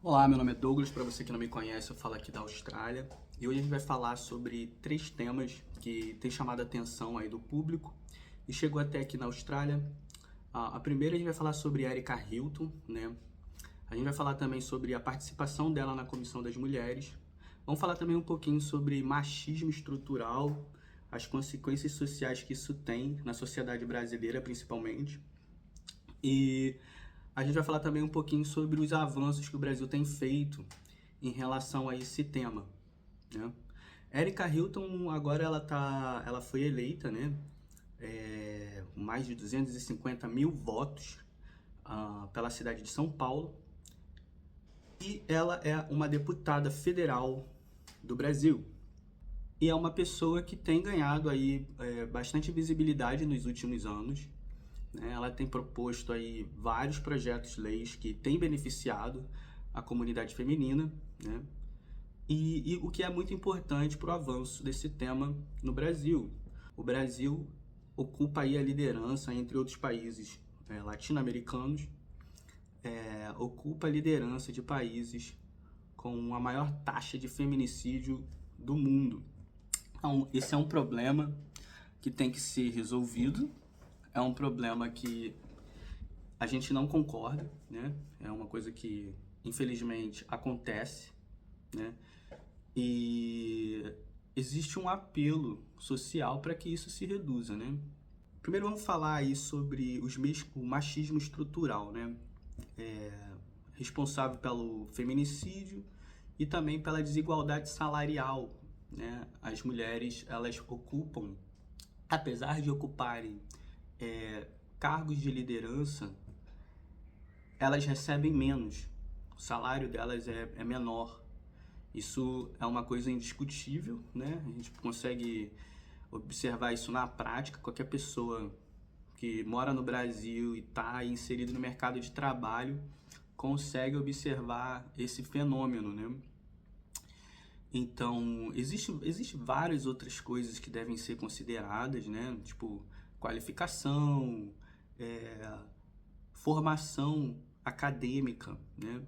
Olá, meu nome é Douglas, para você que não me conhece, eu falo aqui da Austrália. E hoje a gente vai falar sobre três temas que têm chamado a atenção aí do público e chegou até aqui na Austrália. A primeira a gente vai falar sobre Erika Hilton, né? A gente vai falar também sobre a participação dela na Comissão das Mulheres. Vamos falar também um pouquinho sobre machismo estrutural, as consequências sociais que isso tem na sociedade brasileira, principalmente. E a gente vai falar também um pouquinho sobre os avanços que o Brasil tem feito em relação a esse tema, né? Erika Hilton agora ela foi eleita, né? Com mais de 250 mil votos pela cidade de São Paulo e ela é uma deputada federal do Brasil e é uma pessoa que tem ganhado aí bastante visibilidade nos últimos anos, né? Ela tem proposto aí vários projetos de leis que têm beneficiado a comunidade feminina, né? E o que é muito importante para o avanço desse tema no Brasil. O Brasil ocupa aí a liderança entre outros países latino-americanos, ocupa a liderança de países com a maior taxa de feminicídio do mundo. Então, esse é um problema que tem que ser resolvido, é um problema que a gente não concorda, né? É uma coisa que, infelizmente, acontece, né? E existe um apelo social para que isso se reduza, né? Primeiro vamos falar aí sobre o machismo estrutural, né? Responsável pelo feminicídio e também pela desigualdade salarial, né? As mulheres, elas ocupam, apesar de ocuparem cargos de liderança, elas recebem menos, o salário delas é menor. Isso é uma coisa indiscutível, né? A gente consegue observar isso na prática. Qualquer pessoa que mora no Brasil e está inserido no mercado de trabalho consegue observar esse fenômeno, né? Então, existe várias outras coisas que devem ser consideradas, né? Tipo, qualificação, formação acadêmica, né?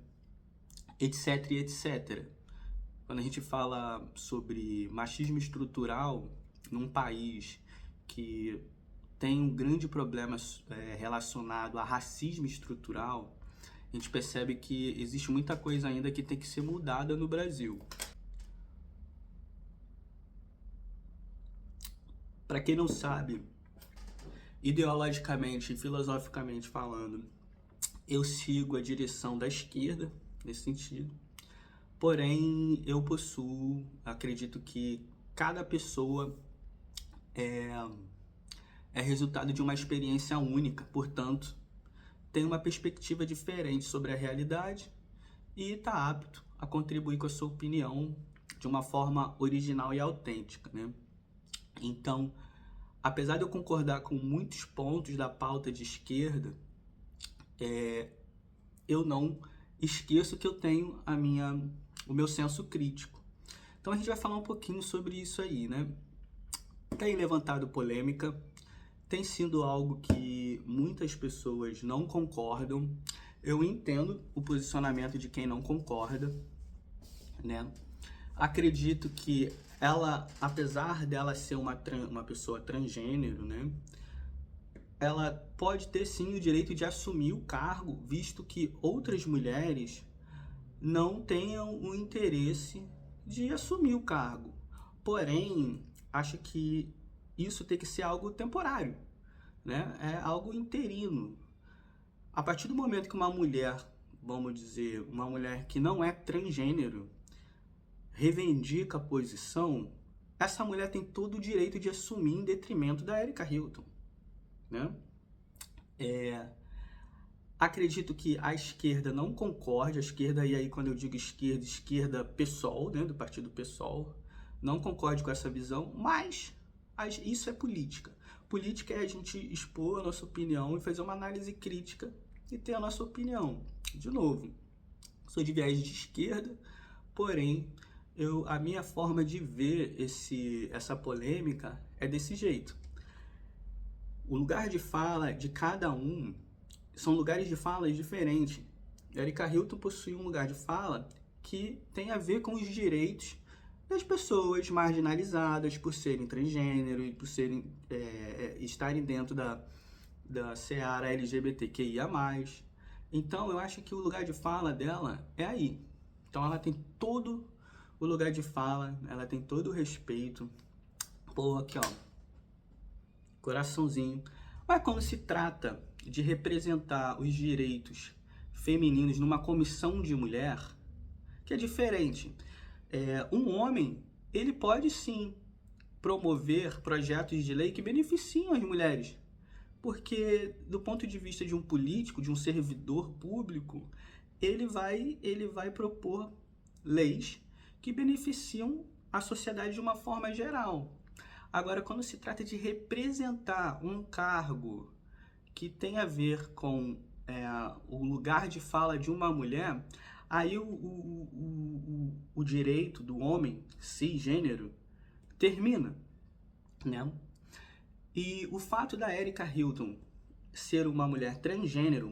Etc, etc. Quando a gente fala sobre machismo estrutural num país que tem um grande problema relacionado a racismo estrutural, a gente percebe que existe muita coisa ainda que tem que ser mudada no Brasil. Para quem não sabe, ideologicamente e filosoficamente falando, eu sigo a direção da esquerda nesse sentido. Porém, acredito que cada pessoa é resultado de uma experiência única, portanto, tem uma perspectiva diferente sobre a realidade e está apto a contribuir com a sua opinião de uma forma original e autêntica, né? Então, apesar de eu concordar com muitos pontos da pauta de esquerda, eu não esqueço que eu tenho o meu senso crítico. Então a gente vai falar um pouquinho sobre isso aí, né? Tem levantado polêmica, tem sido algo que muitas pessoas não concordam. Eu entendo o posicionamento de quem não concorda, né? Acredito que ela, apesar dela ser uma pessoa transgênero, né? Ela pode ter sim o direito de assumir o cargo, visto que outras mulheres não tenham o interesse de assumir o cargo. Porém, acho que isso tem que ser algo temporário, né? É algo interino. A partir do momento que uma mulher, vamos dizer, uma mulher que não é transgênero, reivindica a posição, essa mulher tem todo o direito de assumir em detrimento da Erika Hilton, né? Acredito que a esquerda não concorde, a esquerda, e aí quando eu digo esquerda, esquerda PSOL, né, do partido PSOL, não concorde com essa visão, mas isso é política. Política é a gente expor a nossa opinião e fazer uma análise crítica e ter a nossa opinião. De novo, sou de viés de esquerda, porém, a minha forma de ver essa polêmica é desse jeito. O lugar de fala de cada um são lugares de fala diferentes. Erika Hilton possui um lugar de fala que tem a ver com os direitos das pessoas marginalizadas por serem transgênero e por estarem dentro da seara LGBTQIA+. Então, eu acho que o lugar de fala dela é aí. Então, ela tem todo o lugar de fala, ela tem todo o respeito. Pô, aqui, ó, coraçãozinho. Mas quando se trata de representar os direitos femininos numa comissão de mulher, que é diferente. Um homem, ele pode sim promover projetos de lei que beneficiam as mulheres, porque do ponto de vista de um político, de um servidor público, ele vai propor leis que beneficiam a sociedade de uma forma geral. Agora, quando se trata de representar um cargo que tem a ver com o lugar de fala de uma mulher, aí o direito do homem cisgênero termina, né? E o fato da Erika Hilton ser uma mulher transgênero,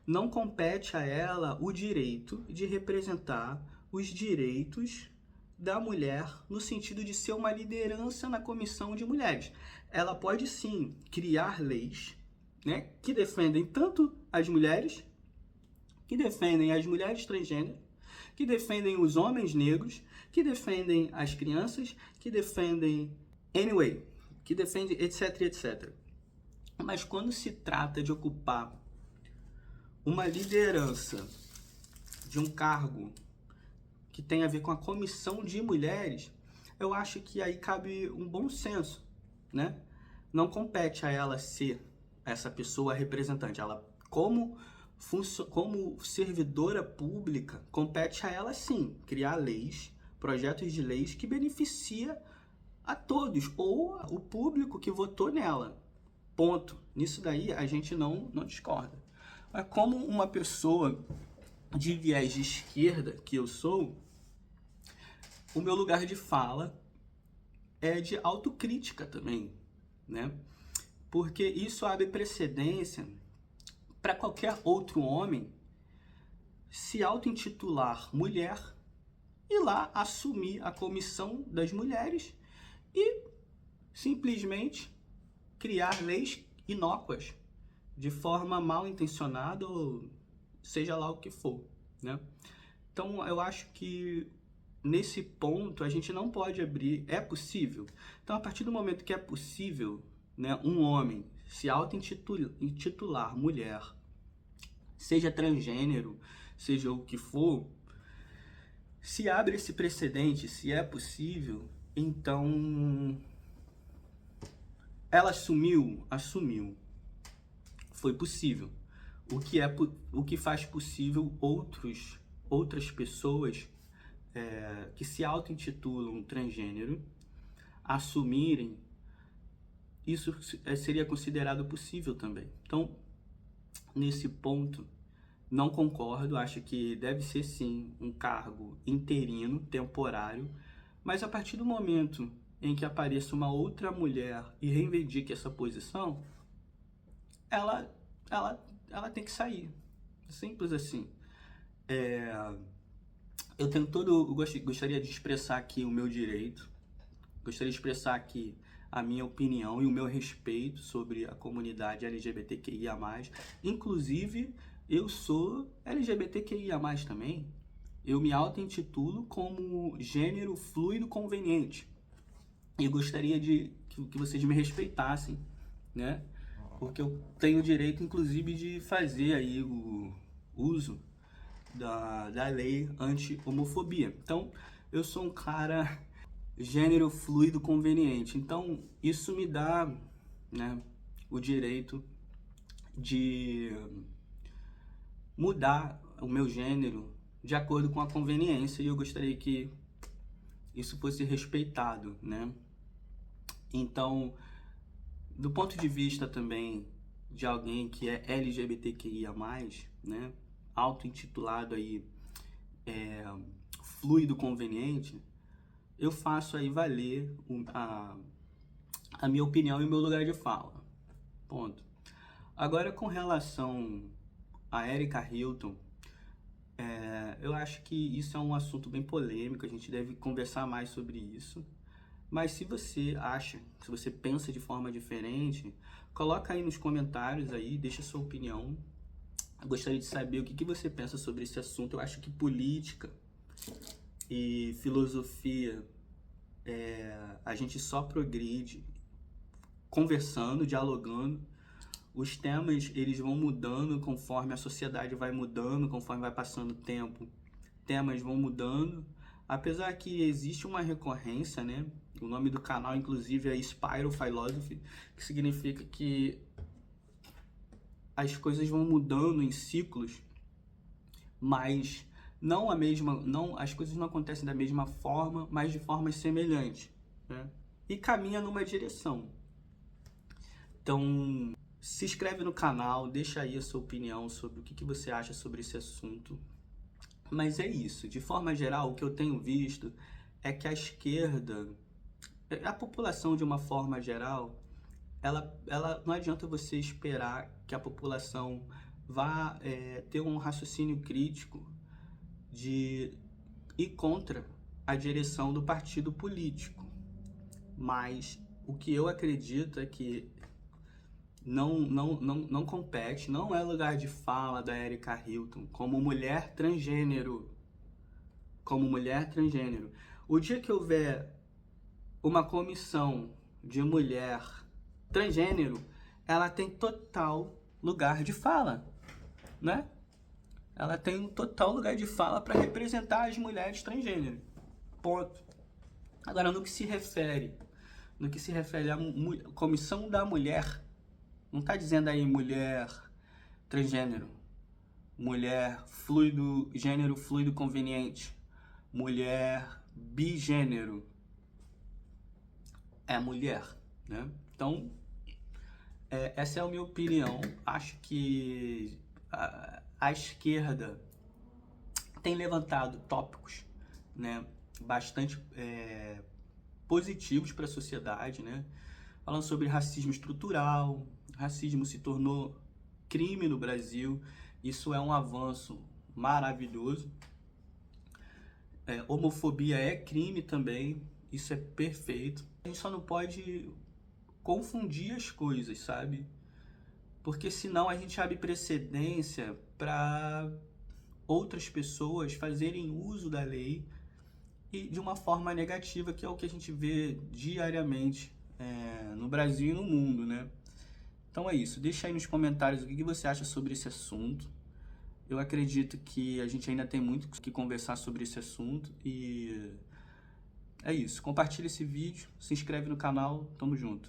não compete a ela o direito de representar os direitos da mulher no sentido de ser uma liderança na comissão de mulheres. Ela pode sim criar leis, né, que defendem tanto as mulheres, que defendem as mulheres transgênero, que defendem os homens negros, que defendem as crianças, que defendem que defende etc, etc. Mas quando se trata de ocupar uma liderança de um cargo que tem a ver com a comissão de mulheres, eu acho que aí cabe um bom senso, né? Não compete a ela ser essa pessoa representante. Ela, como servidora pública, compete a ela sim criar leis, projetos de leis que beneficia a todos, ou o público que votou nela. Ponto. Nisso daí a gente não discorda. Mas como uma pessoa de viés de esquerda que eu sou, o meu lugar de fala é de autocrítica também, né? Porque isso abre precedência para qualquer outro homem se auto-intitular mulher e lá assumir a comissão das mulheres e simplesmente criar leis inócuas de forma mal intencionada ou seja lá o que for, né? Então eu acho que nesse ponto a gente não pode abrir, é possível. Então a partir do momento que é possível, né, um homem se auto-intitular mulher, seja transgênero, seja o que for, se abre esse precedente, se é possível, então ela assumiu, foi possível. O que faz possível outras pessoas que se auto-intitulam transgênero assumirem, isso seria considerado possível também. Então, nesse ponto, não concordo, acho que deve ser sim um cargo interino, temporário, mas a partir do momento em que apareça uma outra mulher e reivindique essa posição, ela tem que sair. Simples assim. Eu tenho gostaria de expressar aqui o meu direito, gostaria de expressar aqui a minha opinião e o meu respeito sobre a comunidade LGBTQIA+. Inclusive, eu sou LGBTQIA+, também. Eu me auto-intitulo como gênero fluido conveniente. E gostaria que vocês me respeitassem, né? Porque eu tenho o direito, inclusive, de fazer aí o uso da lei anti-homofobia. Então, eu sou um cara gênero fluido conveniente. Então, isso me dá, né, o direito de mudar o meu gênero de acordo com a conveniência, e eu gostaria que isso fosse respeitado, né? Então, do ponto de vista também de alguém que é LGBTQIA+, né, auto-intitulado aí fluido conveniente, eu faço aí valer a minha opinião e o meu lugar de fala. Ponto. Agora, com relação a Erika Hilton, eu acho que isso é um assunto bem polêmico, a gente deve conversar mais sobre isso. Mas se você acha, se você pensa de forma diferente, coloca aí nos comentários aí, deixa a sua opinião. Eu gostaria de saber o que você pensa sobre esse assunto. Eu acho que política e filosofia, a gente só progride conversando, dialogando. Os temas, eles vão mudando conforme a sociedade vai mudando, conforme vai passando o tempo. Temas vão mudando, apesar que existe uma recorrência, né? O nome do canal, inclusive, é Spiral Philosophy, que significa que as coisas vão mudando em ciclos, mas não as coisas não acontecem da mesma forma, mas de formas semelhantes, né? E caminha numa direção. Então, se inscreve no canal, deixa aí a sua opinião sobre o que você acha sobre esse assunto. Mas é isso, de forma geral, o que eu tenho visto é que a esquerda, a população de uma forma geral, ela não adianta você esperar que a população vá ter um raciocínio crítico de ir contra a direção do partido político. Mas o que eu acredito é que não compete, não é lugar de fala da Erika Hilton como mulher transgênero. O dia que houver uma comissão de mulher transgênero, ela tem total lugar de fala, né? Ela tem um total lugar de fala para representar as mulheres transgênero. Ponto. Agora, no que se refere à comissão da mulher, não está dizendo aí mulher transgênero, mulher fluido, gênero fluido conveniente, mulher bigênero. É mulher, né? Então, essa é a minha opinião. Acho que a esquerda tem levantado tópicos, né, bastante positivos para a sociedade, né? Falando sobre racismo estrutural. Racismo se tornou crime no Brasil. Isso é um avanço maravilhoso. Homofobia é crime também. Isso é perfeito. A gente só não pode confundir as coisas, sabe? Porque senão a gente abre precedência para outras pessoas fazerem uso da lei e de uma forma negativa, que é o que a gente vê diariamente no Brasil e no mundo, né? Então é isso, deixa aí nos comentários o que você acha sobre esse assunto. Eu acredito que a gente ainda tem muito que conversar sobre esse assunto e é isso. Compartilha esse vídeo, se inscreve no canal, tamo junto.